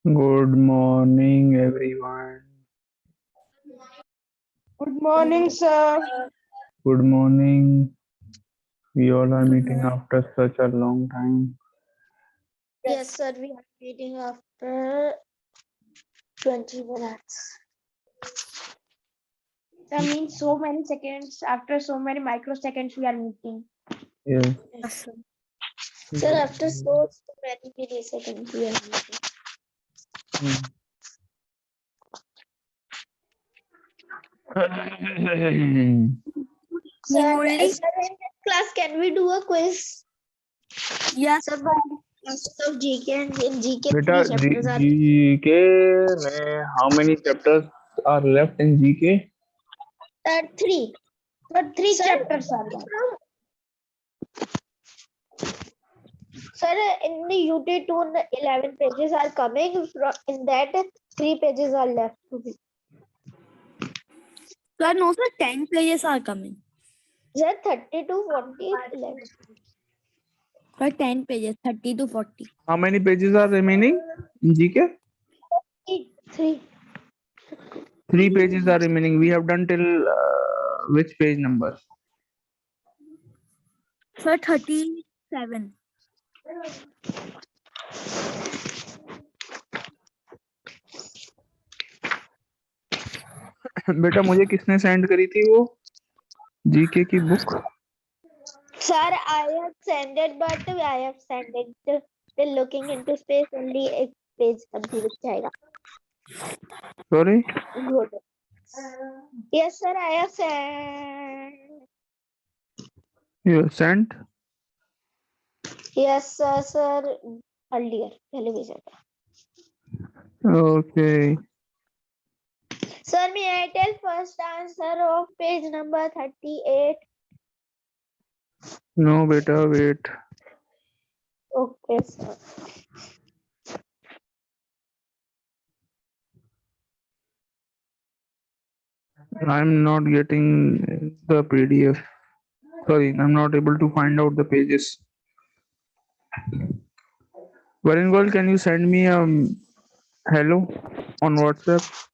Good morning, everyone. Good morning, sir. Good morning. We all are meeting after such a long time. Yes, sir. We are meeting after 20 minutes. That means so many seconds. After so many microseconds, we are meeting. Yes. Yes, sir. Sir, after so many milliseconds, we are meeting. Sir, only? sir, in this class, can we do a quiz? Yes, Sir, but classes of GK and in GK, Beta, three chapters are GK में how many chapters are left in GK? three. But three Sir, chapters are there. Sir, in the UT2, 11 pages are coming. In that, 3 pages are left to be. sir, no, sir, 10 pages are coming. Sir, 30 to 40, 11. Sir, 10 pages, 30 to 40. How many pages are remaining in GK? 3. 3 pages are remaining. We have done till which page number? Sir, 37. बेटा मुझे किसने send करी थी वो GK की book? Sir, I have sent it, but I have sent it till looking into space. Only a page अभी रुक जाएगा. Sorry. Good. Yes, sir, I have sent. You sent? Yes, sir. Earlier, television. Okay. Sir, may I tell first answer of page number 38? No, beta, wait. Okay, sir. I'm not getting the PDF. Sorry, I'm not able to find out the pages. Varingol, can you send me a hello on WhatsApp?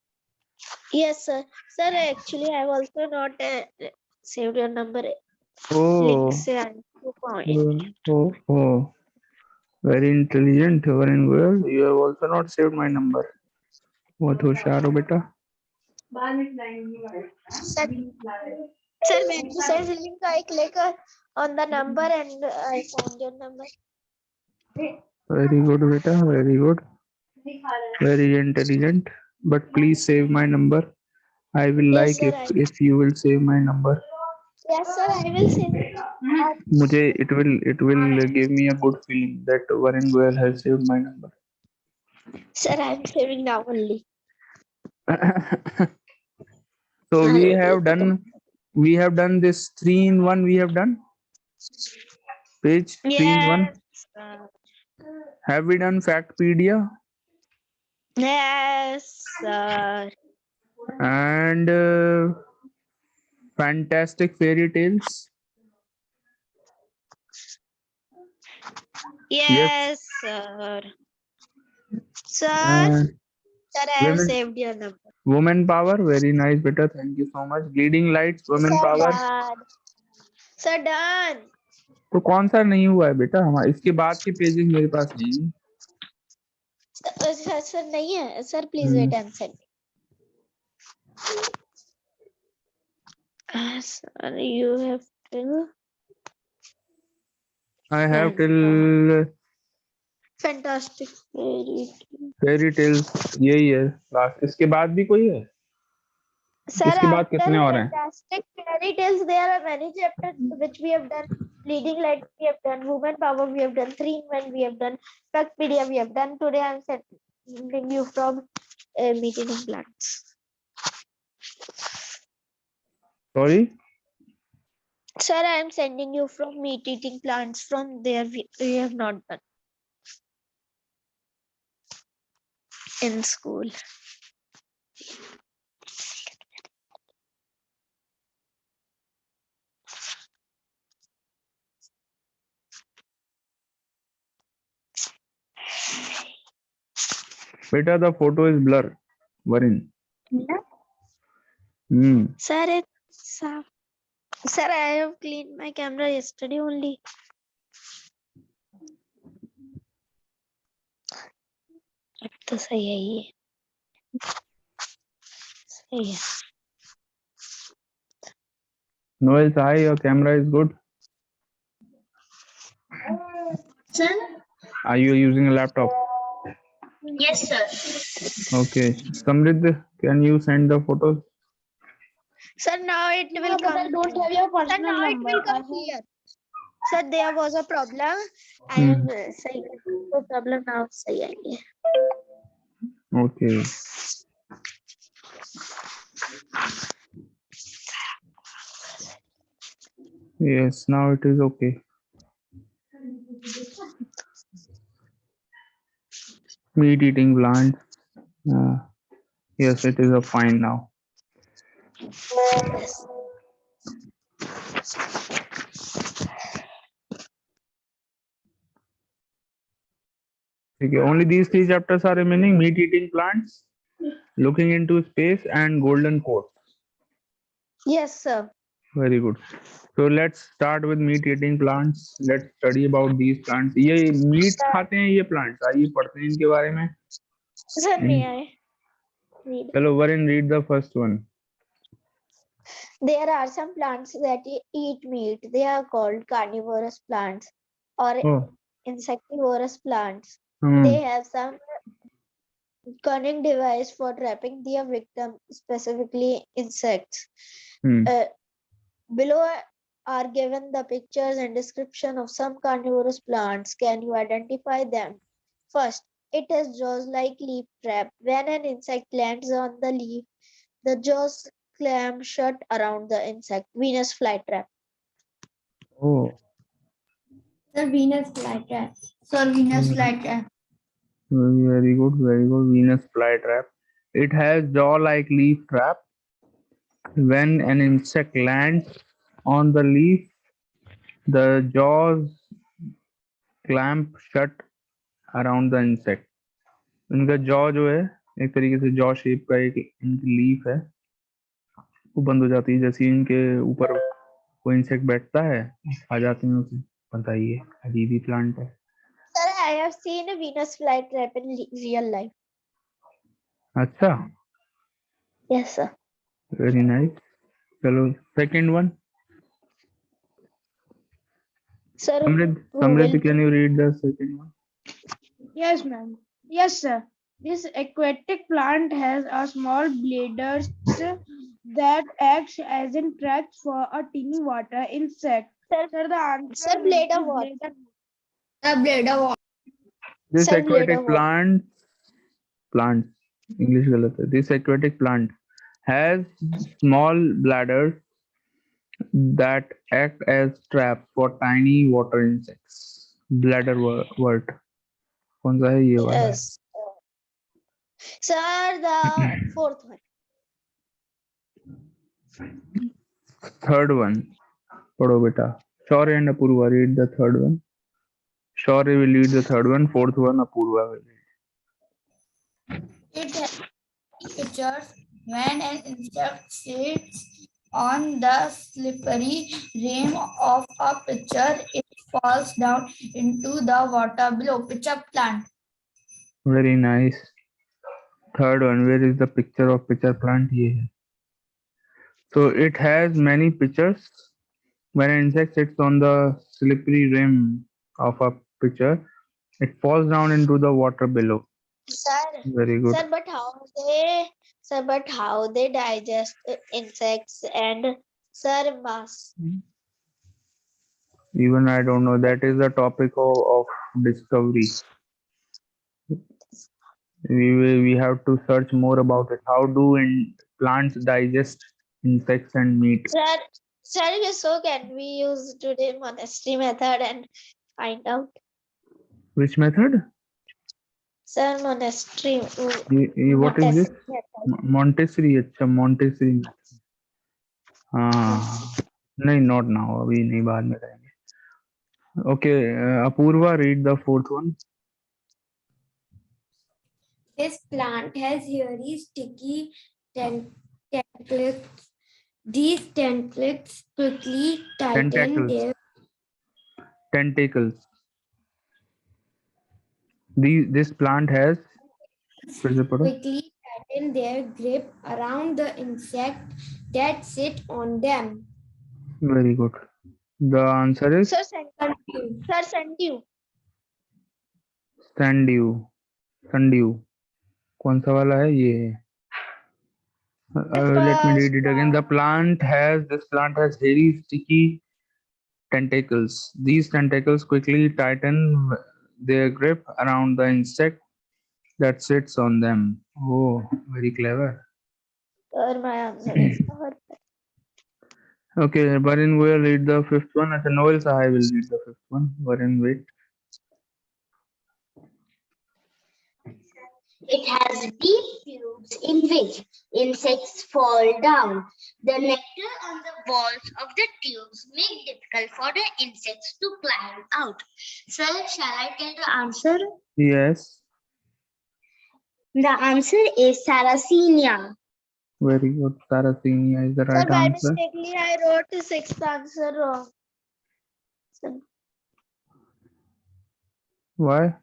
Yes, sir. Sir, actually, I have also not saved your number. Oh, Link से I to find. oh. Very intelligent, Varingol. You have also not saved my number. बहुत होशियार हो बेटा. Sir, sir, when you send link, I click on the number and I found your number. Very good, beta. Very good. Very intelligent. But please save my number. I will Yes, like sir. if you will save my number. Yes, sir. I will send it. मुझे it will give me a good feeling that Varun Goyal has saved my number. Sir, I am saving now only. So we have done this 3-in-1. We have done page 3-in-1. Yes, sir. Have we done Factpedia Yes, sir. and Fantastic Fairy Tales? Yes, sir. Sir, Uh, sir, I have women, saved your number. woman power. Very nice, beta. Thank you so much. Leading lights. Women Sir, power. done. Sir, done. तो कौन सा नहीं हुआ है बेटा? हमारे इसके बाद के पेजेस मेरे पास नहीं है. Sir, नहीं है. Sir, please wait and send. Sir, you have to. I have till Fantastic fairy. Fairy tales यही है लास्ट. इसके बाद भी कोई है? Sir, इसके बाद after कितने और हैं? fantastic fairy tales, there are many chapters which we have done. Leading light we have done. Woman power we have done. 3-in-1 we have done. Factpedia we have done. Today I am sending you from meeting plants. Sorry. Sir, I am sending you from meat eating plants. From there we have not done in school. Beta, the photo is blur. Varin. Sir, sir, I have cleaned my camera yesterday only. अब तो सही है ये, सही है. Noel Sai, your camera is good. Sir? Are you using a laptop? Yes, sir. Okay. Samriddhi, can you send the photos? Sir, now it will No, but I come. don't have your Sir, personal now it number. will I come have- clear. Sir, there was a problem. I Hmm. am सही तो problem now सही आएंगे. Okay. Yes, now it is okay. Meat eating plants. Yes, it is a fine now. Yes. Okay, only these three chapters are remaining: meat eating plants, looking into space, and golden quartz. Yes, sir. Very good. So let's start with meat eating plants. Let's study about these plants. ये meat खाते हैं ये plants. आइए पढ़ते हैं इनके बारे में. Sir, may I read? चलो Varin, read the first one. There are some plants that eat meat. They are called carnivorous plants or Oh. insectivorous plants. Hmm. They have some cunning device for trapping their victim, specifically insects. Hmm. Below are given the pictures and description of some carnivorous plants. Can you identify them? First, it has jaws like leaf trap. When an insect lands on the leaf, the jaws clamp shut around the insect. Venus flytrap. Oh. Sir, Venus flytrap. Sir, Venus flytrap. Very good, very good. Venus flytrap. It has jaw like leaf trap. When an insect lands on the leaf, the jaws clamp shut around the insect. इनका jaw जो है एक तरीके से jaw shape का एक इनकी leaf है, वो बंद हो जाती है जैसे ही इनके ऊपर कोई इंसेक्ट बैठता है, आ जाते हैं उसे. बताइए, अजीब ही प्लांट है. Sir, I have seen a Venus flytrap in real life. अच्छा, Yes, sir. Very nice. चलो सेकंड वन. Sir, समृद्ध, can you read the second one? Yes, ma'am. Yes, sir. This aquatic plant has a small bladders that acts as in tracks for a teeny water insect. Sir, Sir, the answer sir, bladder is what? bladder. The bladder wall. This Sir, aquatic bladder plant English गलत है. This aquatic plant has small bladders that act as traps for tiny water insects. Bladder wort. कौन सा है ये वाला? Yes. Sir, the fourth one. Third one. पढ़ो बेटा. Shaurya and Apurva, read the third one. Shaurya will read the third one. Fourth one Apurva will read. It has pictures when an insect sits on the slippery rim of a pitcher, it falls down into the water below. Pitcher plant. Very nice. Third one, where is the picture of pitcher plant? ये है. So it has many pitchers. When an insect sits on the slippery rim of a pitcher, it falls down into the water below. Sir, Very good. sir, but how they digest insects and sir mass. Even I don't know. That is the topic of discovery. We have to search more about it. How do plants digest insects and meat? Sir, so can we use today monastery method and find out? Which method? Sir, monastery. What is this? Method. Montessori. अच्छा, Montessori. हाँ, नहीं, not now. अभी नहीं, बाद में करेंगे. Okay, Apurva, read the fourth one. This plant has hairy, sticky tentacles. These tentacles quickly tighten Tentacles. their Tentacles. This plant has. फिर से पढ़ो. quickly tighten their grip around the insect that sit on them. Very good. The answer is Sir, sundew. sundew. Sundew. कौन सा वाला है ये है. Let me read it again. This plant has hairy, sticky tentacles. These tentacles quickly tighten their grip around the insect that sits on them. Oh, very clever. Sir, my answer is correct. Okay, Varin will read the fifth one. As a Noel Sahai will read the fifth one. Varin, wait. It has deep tubes in which insects fall down. The nectar on the walls of the tubes make difficult for the insects to climb out. Sir, shall I tell the answer? Yes, The answer is Sarracenia. very good. Sarracenia is the Sir, right by answer. mistakenly I wrote the sixth answer wrong. Sir, Why?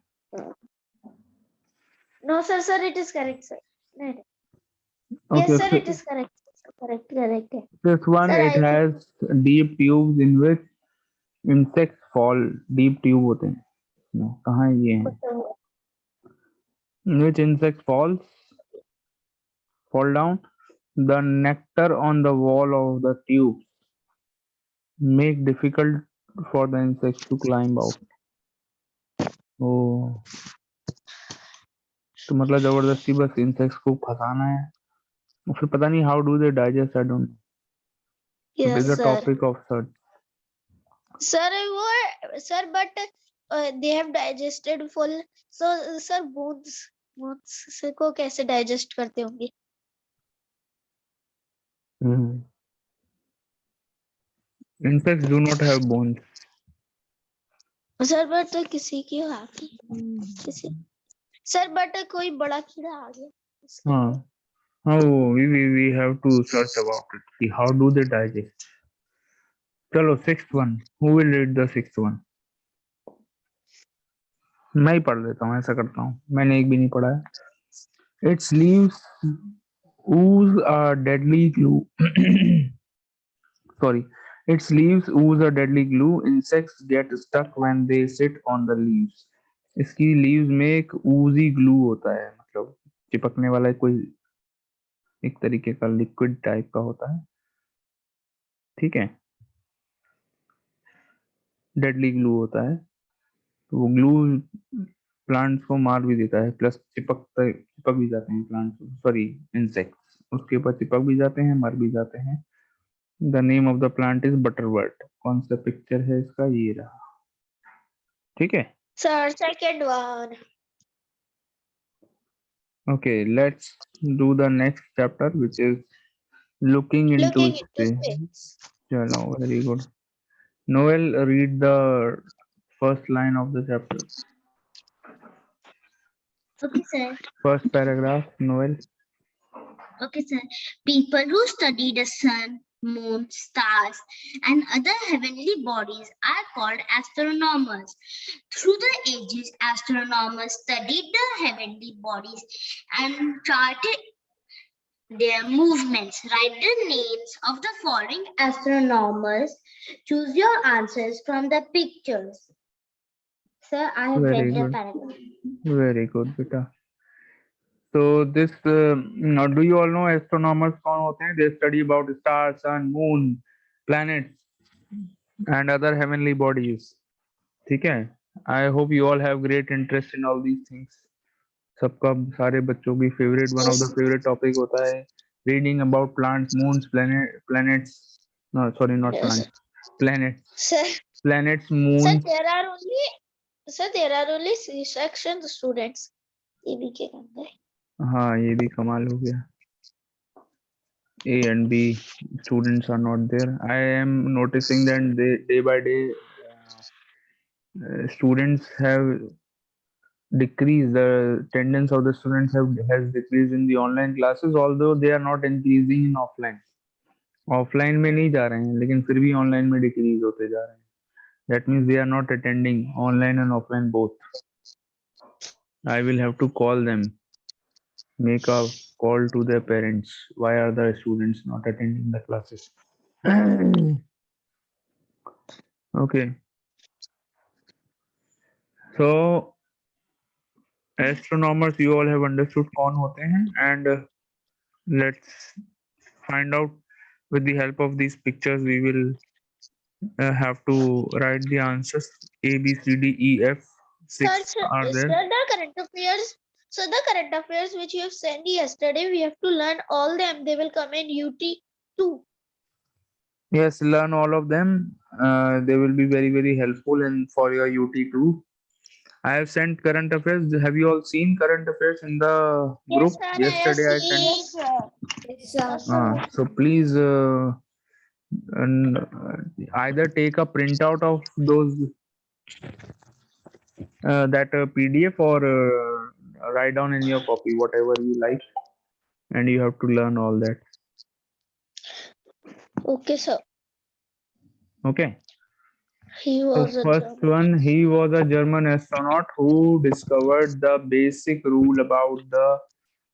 no, sir, it is correct, sir. No, no. Okay, Yes, sir, it is correct. Correct. this one, Sir, it I has deep tubes in which insects fall. Deep tube होते हैं. No, कहाँ है ये है? In which insect fall down. The nectar on the wall of the tube make difficult for the insects to climb out. Oh, तो मतलब जबरदस्ती बस insects को फंसाना है. और फिर पता नहीं how do they digest? I don't know. It yes, is a sir. topic of search. Sir, but they have digested full. So, sir, bones sir को कैसे digest करते होंगे? Insects do not have bones. Sir but किसी की आगे किसी sir but कोई बड़ा कीड़ा आ गया उसके हाँ. ऊपर। Oh, we have to search about it. See how do they digest? चलो sixth one. Who will read the sixth one? मैं ही पढ़ लेता हूँ. ऐसा करता हूँ. मैंने एक भी नहीं पढ़ा है. Its leaves ooze a deadly glue. Sorry. Its leaves ooze a deadly glue. Insects get stuck when they sit on the leaves. इसकी leaves में एक oozy glue होता है. मतलब चिपकने वाला कोई एक तरीके का लिक्विड टाइप का होता है. ठीक है. डेडली ग्लू होता है. तो वो ग्लू प्लांट्स को मार भी देता है. प्लस चिपक भी जाते हैं प्लांट्स. सॉरी, इंसेक्ट्स उसके ऊपर चिपक भी जाते हैं, मर भी जाते हैं. The name of the plant is butterwort. कौन सा पिक्चर है इसका? ये रहा. ठीक है. Sir second one. Okay, let's do the next chapter, which is looking into space. Chalo, very good. Noel, read the first line of the chapter. Okay, sir. First paragraph, Noel. Okay, sir. People who study the sun, moon, stars, and other heavenly bodies are called astronomers. Through the ages, astronomers studied the heavenly bodies and charted their movements. Write the names of the following astronomers. Choose your answers from the pictures. Sir, I have Very read the good. paragraph. Very good, beta. So this, now do you all know astronomers कौन होते हैं? They study about stars, sun, moon, planets, and other heavenly bodies. ठीक है. I hope you all have great interest in all these things. सबका सारे बच्चों की favorite, one of the favorite topic होता है reading about plants, moons, planets. No, sorry, not plants. Planets. Sir, Planets, moons. sir, there are only C-section students. ये भी क्या करना है? हाँ, ये भी कमाल हो गया. A and B students are not there. I am noticing that day by day students have decreased. The attendance of the students has decreased in the online classes, although they are not increasing in offline. Offline में नहीं जा रहे हैं, लेकिन फिर भी online में decrease होते जा रहे हैं. That means they are not attending online and offline both. I will have to call them, make a call to their parents. Why are the students not attending the classes? Okay. So astronomers, you all have understood कौन होते हैं, and let's find out with the help of these pictures. We will have to write the answers. A, B, C, D, E, F. Six are there. The current affairs which you have sent yesterday, we have to learn all them. They will come in UT too. Yes, learn all of them. They will be very, very helpful in for your UT2. I have sent current affairs. Have you all seen current affairs in the group? Yesterday I sent. Yes, sir. Yes, sir. So please either take a printout of those that PDF or write down in your copy whatever you like, and you have to learn all that. Okay, sir. Okay. He So was a first one, he was a German astronaut who discovered the basic rule about the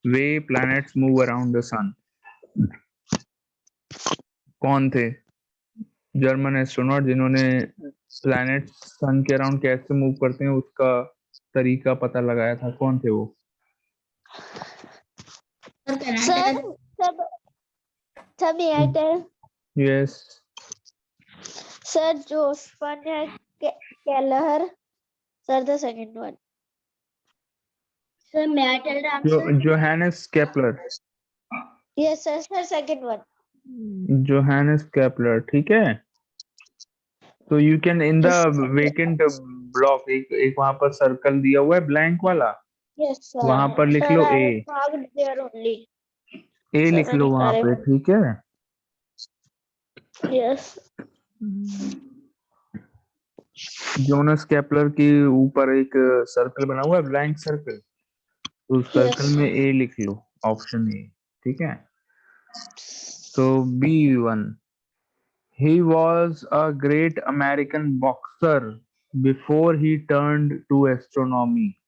way planets move around the sun. कौन थे German astronaut जिन्होंने planet सन के around कैसे move करते हैं उसका तरीका पता लगाया था? कौन थे वो? Sir, may I tell? Yes. Sir, Johannes Keller. Sir, the second one. Sir, may I tell the answer? Johannes Kepler. Yes, sir. Sir, second one. Johannes Kepler. ठीक है. So you can in the vacant block एक वहाँ पर circle दिया हुआ है blank वाला. Yes, sir. वहाँ पर लिख लो Sir, I A. marked there only. A Sir, लिख लो वहाँ पे. correct. ठीक है. Yes. जोनस केपलर के ऊपर एक सर्कल बना हुआ है ब्लैंक सर्कल. तो उस सर्कल में A लिख लो. Option A. ठीक है. So B1. He was a great American boxer before he turned to astronomy.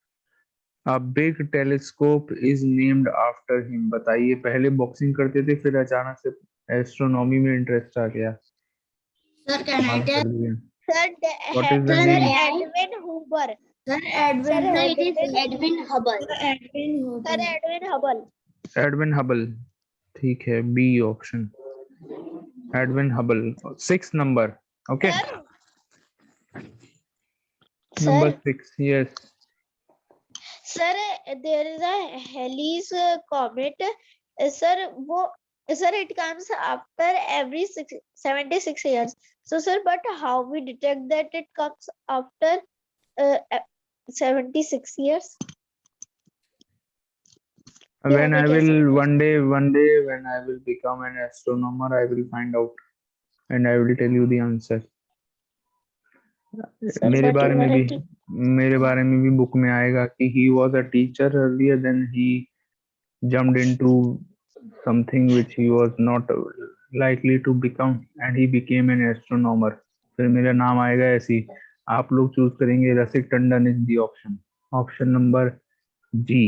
A big telescope is named after him. बताइए, पहले बॉक्सिंग करते थे फिर अचानक से एस्ट्रोनॉमी में इंटरेस्ट आ गया. Sir, can I tell? Sir, What is the name? Edwin Hoover. Sir, Edwin. Sir, it is Edwin Hubble. Edwin Sir, Hubble. Edwin Hubble. Edwin Hubble. ठीक है, B option. Edwin Hubble. 6 number. Okay. Number 6. Yes. Sir, there is a Halley's comet. Sir, it comes after every 76 years. So, sir, but how we detect that it comes after 76 years? When we I can will say. one day when I will become an astronomer, I will find out and I will tell you the answer. Sir, मेरे but बारे you में are भी a teacher. मेरे बारे में भी book में आएगा कि he was a teacher earlier, then he jumped into something which he was not likely to become and he became an astronomer. फिर मेरा नाम आएगा ऐसी. आप लोग चूज करेंगे Rasik Tandon is the option. Option number जी.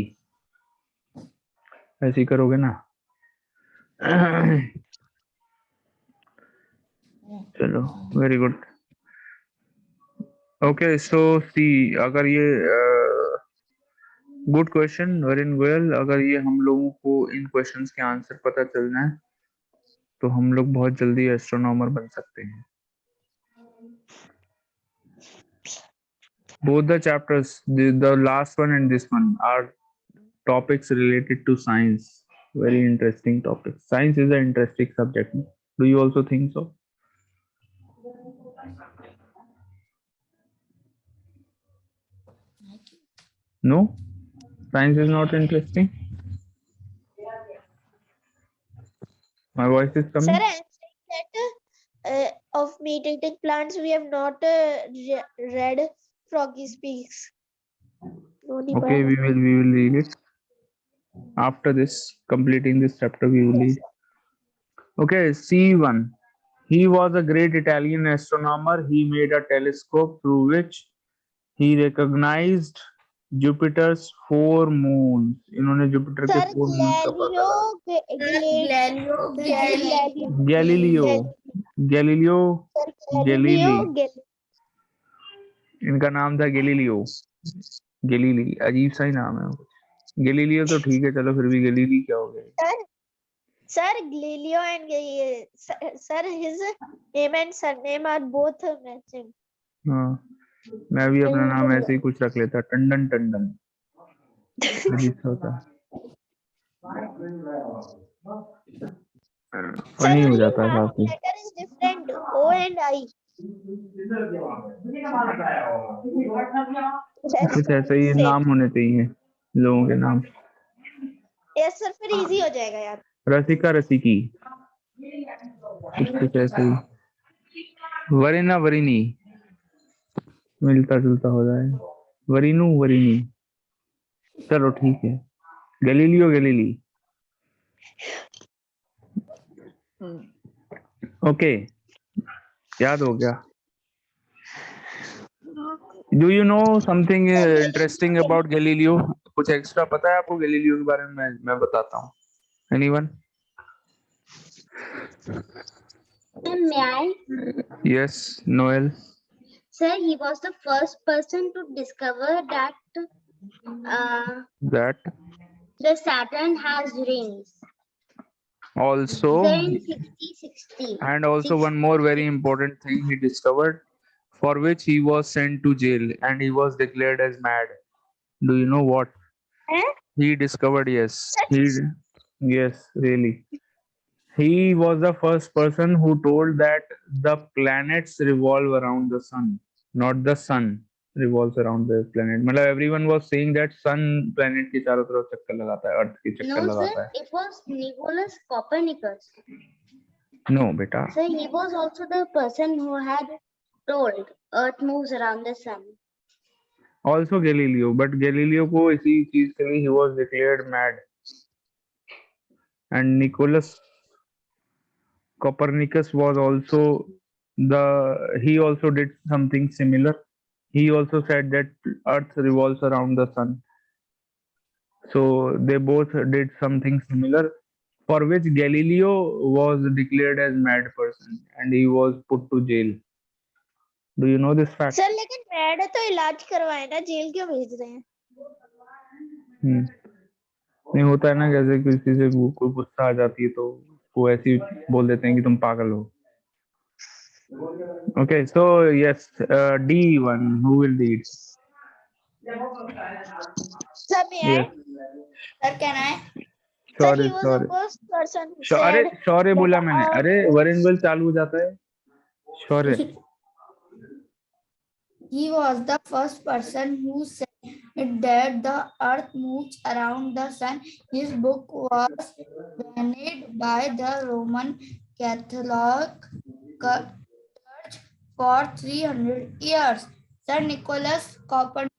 ऐसे ही करोगे ना? चलो, very good. Okay, so see, अगर ये गुड क्वेश्चन, वरिन गोयल. अगर ये हम लोगों को इन क्वेश्चंस के आंसर पता चलना है तो हम लोग बहुत जल्दी एस्ट्रोनॉमर बन सकते हैं. Both the chapters, the last one and this one, are topics related to science. Very interesting topic. Science is an interesting subject. Do you also think so? No? Science is not interesting? My voice is Sir, coming? I'm saying that of meat eating plants, we have not read Froggy Speaks. No need Okay, to- we will read it. After this, completing this chapter, we will read. Okay, C1. He was a great Italian astronomer. He made a telescope through which he recognized Jupiter's 4 moons. इन्होंने Jupiter के Sir, 4 moons का पता Galileo Galileo, लगा Galileo Galileo Galilei इनका नाम था Galileo Galilei अजीब सा ही नाम है गैलीलियो तो ठीक है चलो फिर भी गैलीली क्या हो गया Sir, Galileo and sir, his name and surname are both matching. हाँ मैं भी अपना नाम ऐसे ही कुछ रख लेता टंडन टंडन अजीब सा होता Sir, फनी हो only जाता है last काफी letter is different. O and I. कुछ ऐसे ही Same. नाम होने चाहिए लोगों के नाम Yes, sir, फिर easy हो जाएगा यार. रसिका रसिकी कुछ ऐसे ही वरिना वरिनी मिलता जुलता हो जाए वरिनु वरिनी चलो ठीक है गैलीलियो गैलीली ओके याद हो गया do you know something interesting about Galileo कुछ एक्स्ट्रा पता है आपको गैलीलियो के बारे में मैं बताता हूँ anyone May I? Yes Noel Sir, he was the first person to discover that that the Saturn has rings. also Sir, in 60. and also one more very important thing he discovered for which he was sent to jail and he was declared as mad. Do you know what he discovered? Yes, really. He was the first person who told that the planets revolve around the sun, not the sun revolves around the planet. मतलब everyone was saying that sun planet के चारों तरफ चक्कर लगाता है, अर्थ के चक्कर No, लगाता sir, है. it was Nicolaus Copernicus. No, बेटा. Sir, he was also the person who had told Earth moves around the sun. Also Galileo, but Galileo को इसी चीज के लिए he was declared mad. And Nicholas Copernicus was also he also did something similar. He also said that Earth revolves around the sun. So they both did something similar, for which Galileo was declared as mad person and he was put to jail. Do you know this fact? Sir, लेकिन mad है तो इलाज करवाए ना, jail क्यों भेज रहे हैं? नहीं होता है ना जैसे किसी से कोई गुस्सा आ जाती है तो वो ऐसे ही बोल देते हैं कि तुम पागल हो. Okay, so yes, D1, who will lead? Sir, may I? Yes, Sir, can I? Sir, sorry, he was the first person who अरे said शौर्य बोला that मैंने. अरे वरिंगल चालू हो जाता है. शौर्य. He was the first person who said that the earth moves around the sun. His book was banned by the Roman Catholic Church for 300 years. Sir Nicholas Copernicus.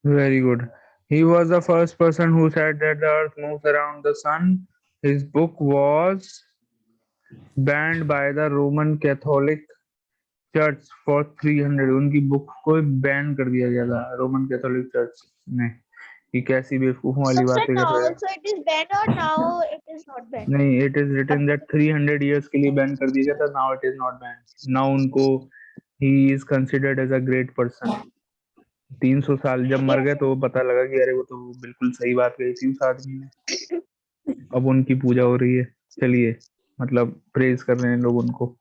Very good. He was the first person who said that the earth moves around the sun. His book was banned by the Roman Catholic Church for 300. उनकी book को ban कर दिया गया था Roman Catholic church ने. ये कैसी बेवकूफों वाली so sir, बातें कर now रहे हैं. also it is banned or now it is not banned? नहीं, it is written that 300 years के लिए बैन कर दिया गया था. Now it is not banned. Now उनको he is considered as a great person. 300 साल जब मर गए तो पता लगा कि अरे वो तो बिल्कुल सही बात कही थी उस आदमी ने. अब उनकी पूजा हो रही है. चलिए मतलब प्रेज कर रहे हैं लोग उनको.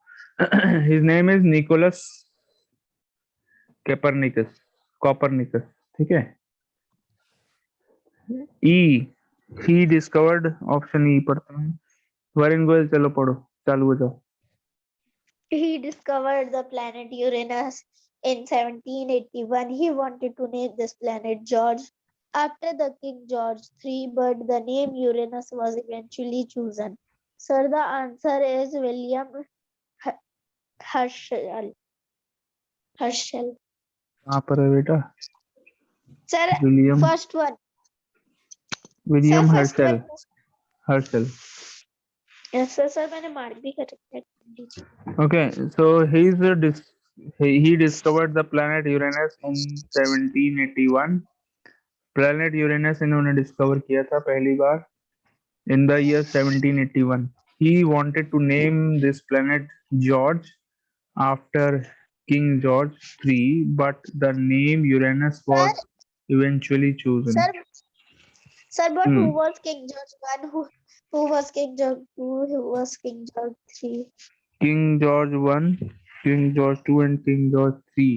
His name is Nicholas Copernicus. ठीक है. E, he discovered option E पढ़ते हैं. वरिन गोयल चलो पढ़ो, चालू हो जाओ. He discovered the planet Uranus in 1781. He wanted to name this planet George after the King George III, but the name Uranus was eventually chosen. Sir, the answer is William Herschel. कहाँ पर है बेटा? Sir, William first one. William Sir, first Herschel. one. Herschel. Yes, sir, मैंने mark भी कर रखा है। Okay, so he discovered the planet Uranus in 1781. Planet Uranus इन्होंने discover किया था पहली बार in the year 1781. He wanted to name this planet George after King George III, but the name Uranus was eventually chosen. Sir, but Hmm. who was King George I? Who was King George II? Who was King George III? King George I, King George II, and King George III.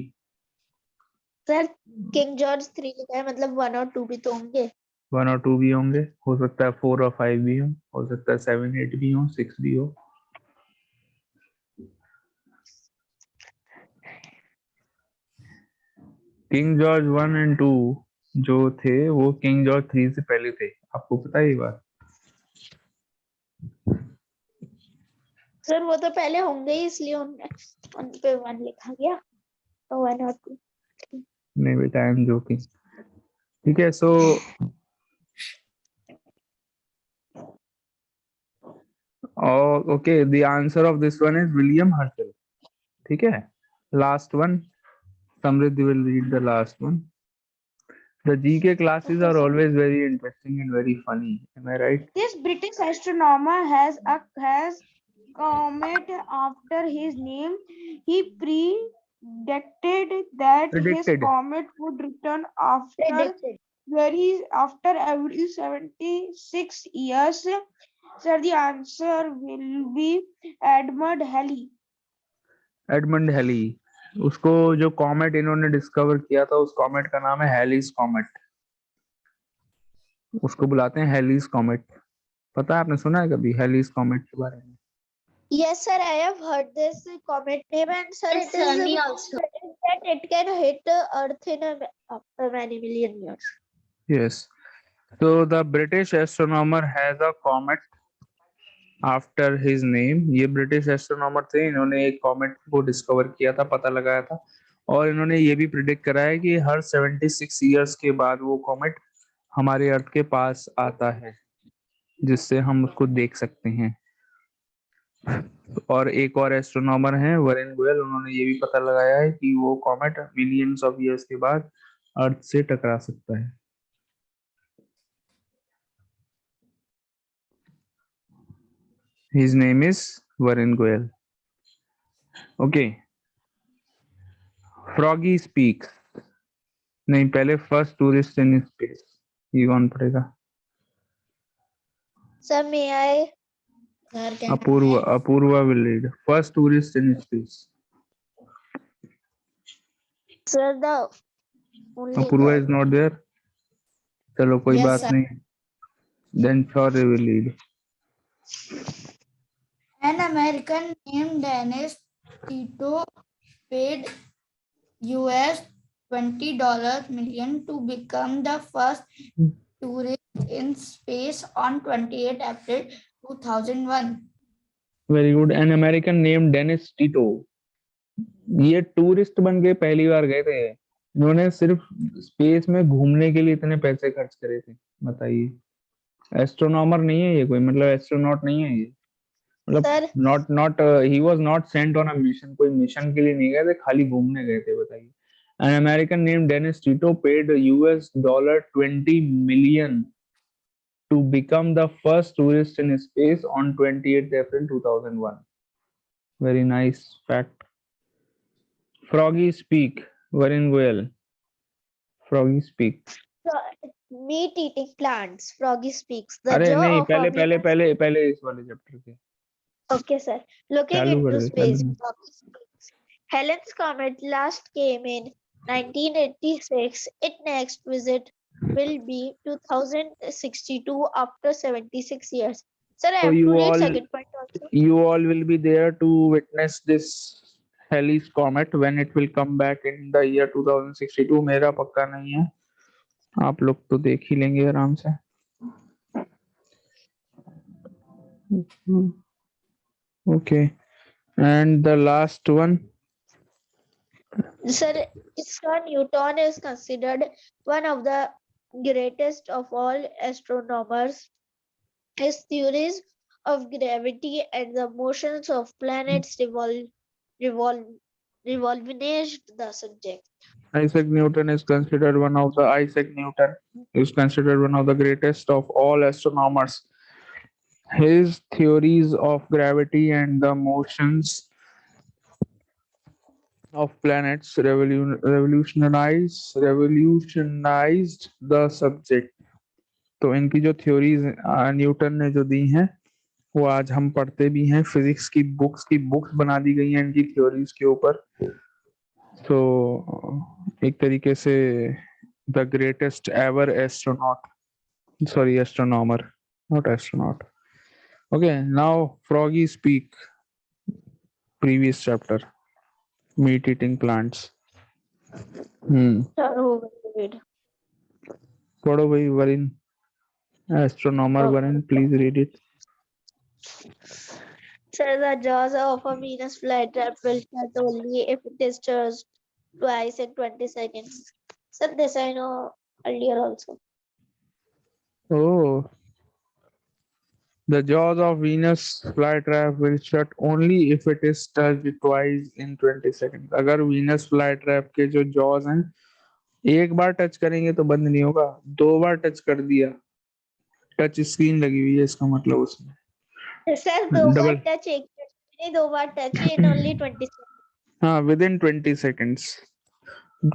Sir, King George III लिखा है मतलब 1 और 2 भी तो होंगे। 1 और 2 भी होंगे, हो सकता है 4 और 5 भी हो सकता है 7, 8 भी हो, 6 भी हो। किंग जॉर्ज 1 एंड 2 जो थे वो किंग जॉर्ज 3 से पहले थे, आपको पता है ये बात? सर वो तो पहले होंगे ही इसलिए उन पे 1 लिखा गया तो 1 और 2। नहीं बेटा, आई एम जोकिंग। ठीक है, so okay, the answer of this one is William Herschel. ठीक है, last one, Samriddhi will read the last one. The GK classes are always very interesting and very funny. Am I right? This British astronomer has comet after his name. He predicted that his Predicted. comet would return after every 76 years. Sir, the answer will be Edmund Halley. Edmund Halley. उसको जो comet इन्होंने discover किया था उस comet का नाम है हेलीज comet. उसको बुलाते हैं हेलीज कॉमेट। पता है, आपने सुना है कभी हेलीज कॉमेट के बारे में? Yes, sir, I have heard this comet name, and sir, Yes, it is sir, me also. that it can hit Earth in after many million years. Yes. So the British astronomer has a comet after his name. ये British astronomer थे, इन्होंने एक comet को discover किया था, पता लगाया था, और इन्होंने ये भी प्रिडिक्ट करा है कि हर 76 इयर्स के बाद वो कॉमेट हमारे अर्थ के पास आता है, जिससे हम उसको देख सकते हैं। और एक और एस्ट्रोनॉमर हैं वरेन गोयल, उन्होंने ये भी पता लगाया है कि वो कॉमेट मिलियंस ऑफ इयर्स के बाद अर्थ से टकरा सकता है। His name is Varun Goyal. Okay. Froggy speaks. नहीं, पहले फर्स्ट टूरिस्ट इन स्पेस, ये कौन पढ़ेगा? Sir, may I? Apoorva will read. First tourist in space. Sir, the only Apoorva girl. is not there. चलो कोई Yes, बात sir. नहीं। Then Shaurya will lead. An American named Dennis Tito paid US $20 million to become the first tourist in space on 28 April 2001. Very good. An American named Dennis Tito. ये tourist बन के पहली बार गए थे। इन्होंने सिर्फ स्पेस में घूमने के लिए इतने पैसे खर्च करे थे, बताइए। एस्ट्रोनॉमर नहीं है ये कोई, मतलब एस्ट्रोनॉट नहीं है ये, मतलब Sir, not he was not sent on a mission, कोई मिशन के लिए नहीं गए थे, खाली घूमने गए थे, बताइए। An American named Dennis Tito paid US $20 million to become the first tourist in space on 28th April 2001. Very nice fact. Froggy speak. Varun Goyal. Froggy speak. meat-eating plants. Froggy speaks. The अरे jaw नहीं, of पहले a पहले meat. पहले पहले इस वाले chapter के Okay, sir. Looking चालू कर into दे, space. चालू। Froggy speaks. Helen's comet last came in 1986. Its next visit will be 2062 after 76 years. Sir, I So have to read second point also. you all will be there to witness this Halley's comet when it will come back in the year 2062. मेरा पक्का नहीं है, आप लोग तो देख ही लेंगे आराम से। Okay, and the last one, Sir Newton is considered one of the greatest of all astronomers. His theories of gravity and the motions of planets revolutionized the subject. Isaac Newton is considered one of the Isaac Newton is considered one of the greatest of all astronomers. His theories of gravity and the motions of planets revolutionized the subject. तो इनकी जो theories Newton ने जो दी हैं वो आज हम पढ़ते भी हैं. फिजिक्स की बुक्स बना दी गई हैं इनकी थ्योरीज के ऊपर. तो एक तरीके से the greatest ever astronomer, not astronaut. Okay, now froggy speak. Previous chapter, meat eating plants. Sir, who will read? पढ़ो भाई Varin. Astronomer Okay. Varin, please read it. Sir, the jaws of a Venus flytrap will shut only if it is charged twice in 20 seconds. Sir, this I know earlier also. Oh, the jaws of Venus flytrap will shut only if it is touched twice in 20 seconds. अगर Venus flytrap के जो jaws हैं एक बार touch करेंगे तो बंद नहीं होगा, 2 बार टच कर दिया, टच स्क्रीन लगी हुई है इसका मतलब उसमें. Sir, दो बार Double. touch एक नहीं, 2 बार touch in only 20 seconds. हाँ, within 20 seconds.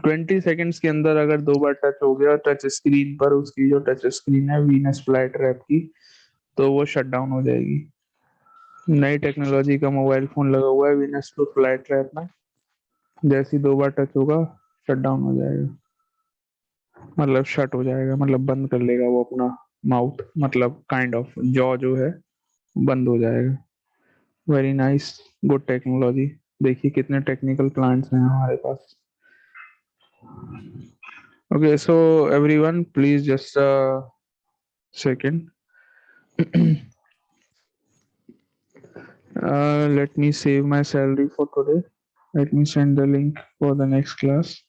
20 seconds के अंदर अगर 2 बार टच हो गया टच स्क्रीन पर, उसकी जो टच स्क्रीन है वीनस फ्लाईट्रैप की, तो वो शट डाउन हो जाएगी. नई टेक्नोलॉजी का मोबाइल फोन लगा हुआ है वीनस फ्लाईट्रैप में. जैसे ही 2 बार टच होगा शट डाउन हो जाएगा, मतलब शट हो जाएगा, मतलब बंद कर लेगा वो अपना माउथ, मतलब काइंड ऑफ जॉ जो है बंद हो जाएगा. Very nice, good technology. देखिए कितने टेक्निकल प्लांट्स हैं हमारे पास. Okay, so everyone, please just a second. Let me save my salary for today. Let me send the link for the next class.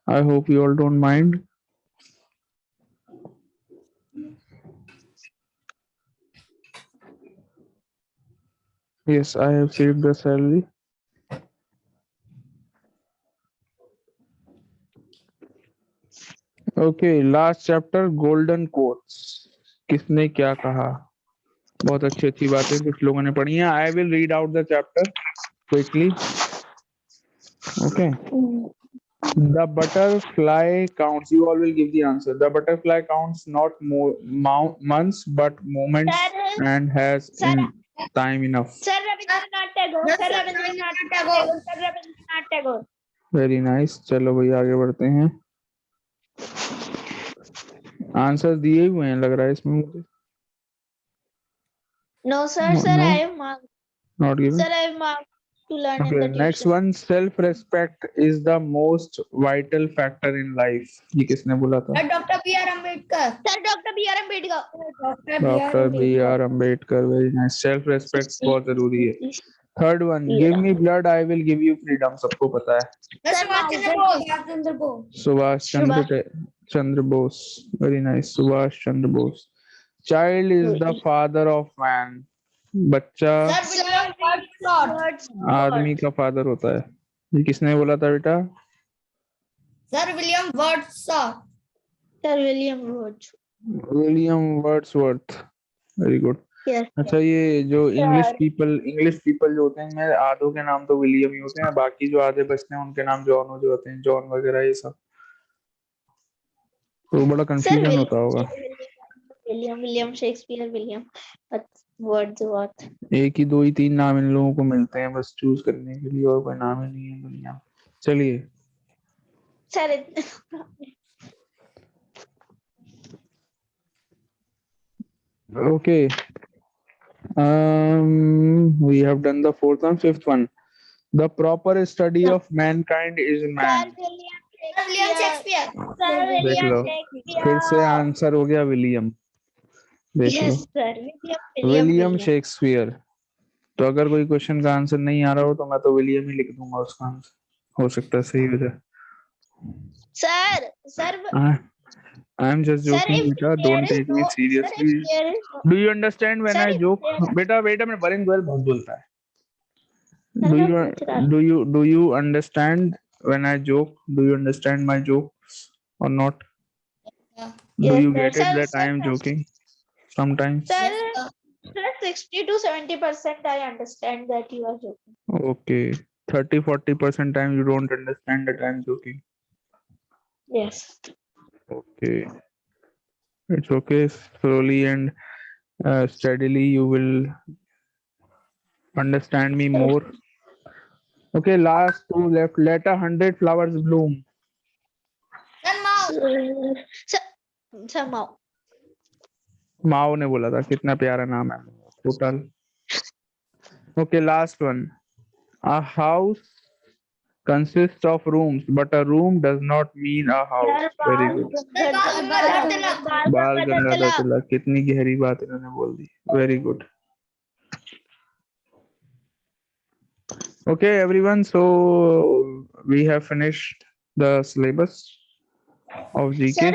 I hope you all don't mind. Yes, I have saved the salary. Okay, last chapter, golden quotes. किसने क्या कहा? बहुत अच्छी अच्छी बातें कुछ लोगों ने पढ़ी हैं. I will read out the chapter quickly. Okay. The butterfly counts. You all will give the answer. The butterfly counts not months but moments and has in time enough. Sir, Rabindranath Tagore. Sir, Rabindranath Tagore. Sir, Rabindranath Tagore. Very nice. चलो भाई आगे बढ़ते हैं. Answer दिए हुए हैं लग रहा है इसमें मुझे. No, sir. No, Sir, no. I have marked. Not given. Sir, I have marked to learn in Okay, the next tuition. one. Self-respect is the most vital factor in life. ये किसने बोला था? Doctor B R Ambedkar. Sir, Dr. B.R. Ambedkar. Doctor B R Ambedkar. Very nice. Self respect बहुत जरूरी है. Third one, give me blood I will give you freedom. सबको पता है. Subhash Chandra Bose. Very nice. Subhash Chandra Bose. Child is the father of man. बच्चा आदमी का father होता है. ये किसने बोला था बेटा? Sir William Wordsworth. Sir, William Rhodes. William Wordsworth. Very good. Yes. अच्छा, ये जो इंग्लिश पीपल जो होते हैं, इनमें आधों के नाम तो विलियम ही होते हैं, बाकी जो आधे बचते हैं उनके नाम जॉन हो जो होते हैं, जॉन वगैरह ये सब. तो बड़ा कंफ्यूजन होता होगा. William Shakespeare, William Wordsworth. एक ही 2 ही 3 नाम इन लोगों को मिलते हैं बस चूज करने के लिए, और कोई नाम ही नहीं है दुनिया में. चलिए. Sir, Okay. We have done the fourth one. Fifth one. The proper study of mankind is man. William Shakespeare. Sir, देख William लो, Shakespeare. फिर से आंसर हो गया विलियम. देख लो, Yes, sir. William Shakespeare. तो अगर कोई क्वेश्चन का आंसर नहीं आ रहा हो तो मैं तो विलियम ही लिख दूंगा उसका आंसर, हो सकता है सही हो जाए। Sir, I am just sir, joking if बेटा, there don't is take me no, sir, seriously. if there is no, do you understand when sir, I if joke? there, बेटा बेटा मैं बरिंग गोयल बहुत बोलता है। sir, Do मैं you पूछ रहा do you understand when I joke? Do you understand my jokes or not? Yeah. Do Yes, you sir. get it Sir, that I am joking sometimes? sir, Yes, sir. sir, 60 to 70% I understand that you are joking. Okay. 30-40% time you don't understand that I am joking. Yes. Okay. It's okay. Slowly and steadily you will understand me more. Okay, last two left. Let 100 flowers bloom. Then mouse. Sir, sir, Mao. माओ ने बोला था, कितना प्यारा नाम है total. Okay, last one. A house consists of rooms, but a room does not mean a house. Very good. Sir, Bal Gangadhar Tilak. बाल गंगाधर तिलक, कितनी गहरी बात इन्होंने बोल दी। Very good. Okay, everyone. So we have finished the syllabus of GK. Sir,